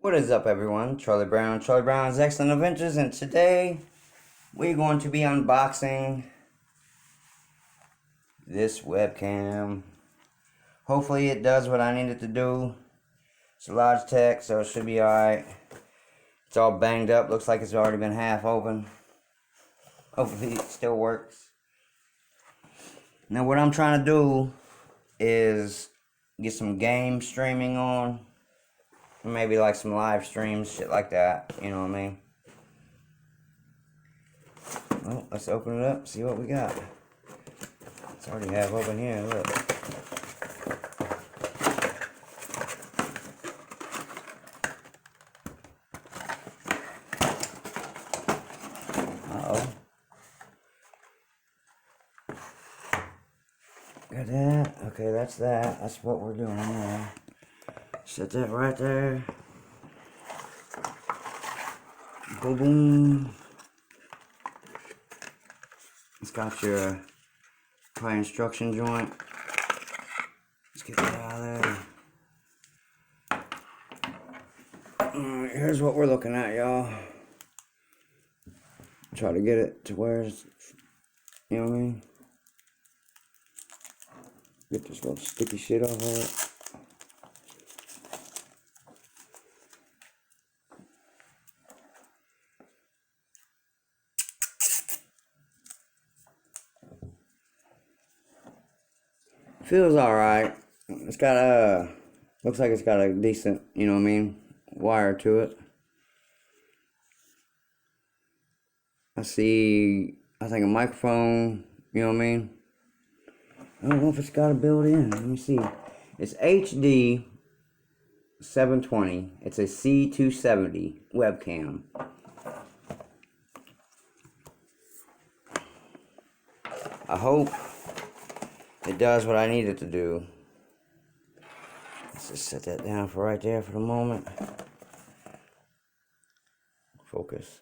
What is up, everyone? Charlie Brown's Excellent Adventures, and today we're going to be unboxing this webcam. Hopefully it does what I need it to do. It's a Logitech, so it should be alright. It's all banged up, looks like it's already been half open. Hopefully it still works. Now what I'm trying to do is get some game streaming on. Maybe like some live streams, shit like that, you know what I mean? Well, let's open it up, see what we got. It's already half open here, look. Uh-oh. Got that. Okay, that's that. That's what we're doing there. Set that right there. Boom, boom. It's got your probably instruction joint. Let's get that out of there. Alright, here's what we're looking at, y'all. Try to get it to where it's, you know what I mean? Get this little sticky shit off of it. Feels alright. It's got a, looks like it's got a decent, you know what I mean, wire to it. I see, I think a microphone, you know what I mean? I don't know if it's got a built-in. Let me see. It's HD 720. It's a C270 webcam. I hope it does what I need it to do. Let's just set that down for right there for the moment. Focus.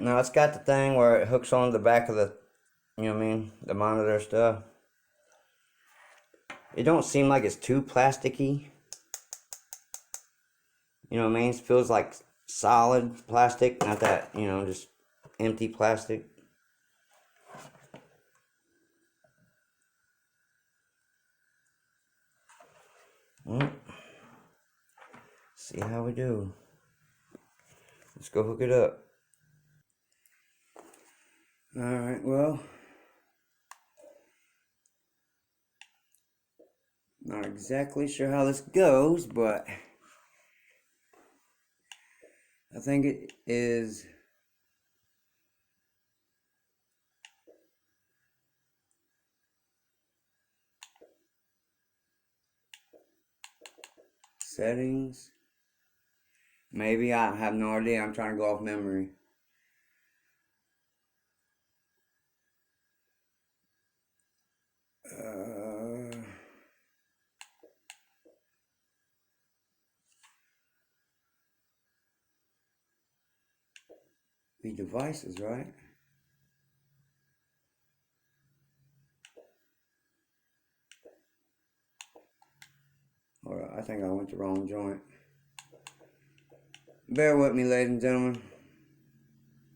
Now it's got the thing where it hooks on the back of the, you know what I mean, the monitor stuff. It don't seem like it's too plasticky. You know what I mean? It feels like solid plastic, not that, you know, just empty plastic. Well, see how we do. Let's go hook it up. Alright, well, not exactly sure how this goes, but I think it is settings. Maybe, I have no idea. I'm trying to go off memory. The devices, right? Hold on, I think I went the wrong joint. Bear with me, ladies and gentlemen.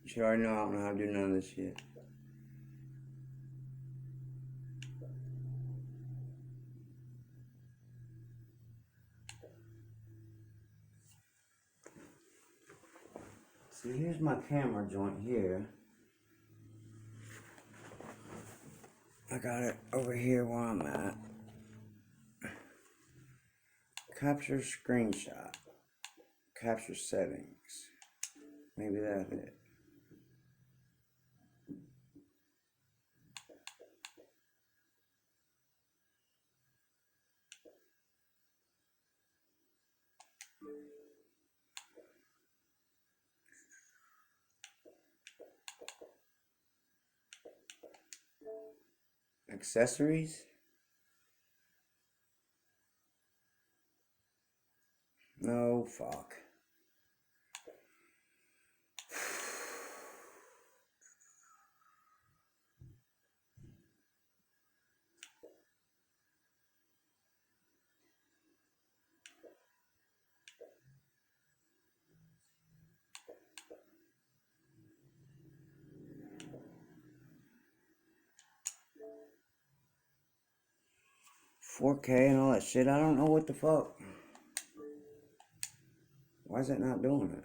You should already know I don't know how to do none of this shit. See, here's my camera joint here. I got it over here where I'm at. Capture screenshot. Capture settings. Maybe that's it. Accessories? No, fuck. 4K and all that shit. I don't know what the fuck. Why is it not doing it?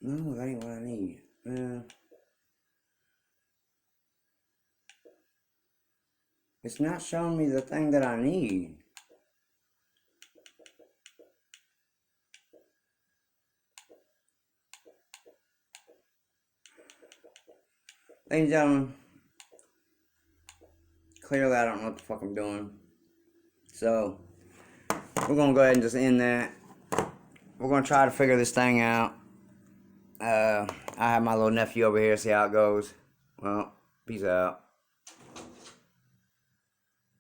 No, that ain't what I need. It's not showing me the thing that I need. Ladies and gentlemen, clearly I don't know what the fuck I'm doing. So, we're gonna go ahead and just end that. We're gonna try to figure this thing out. I have my little nephew over here, see how it goes. Well, peace out.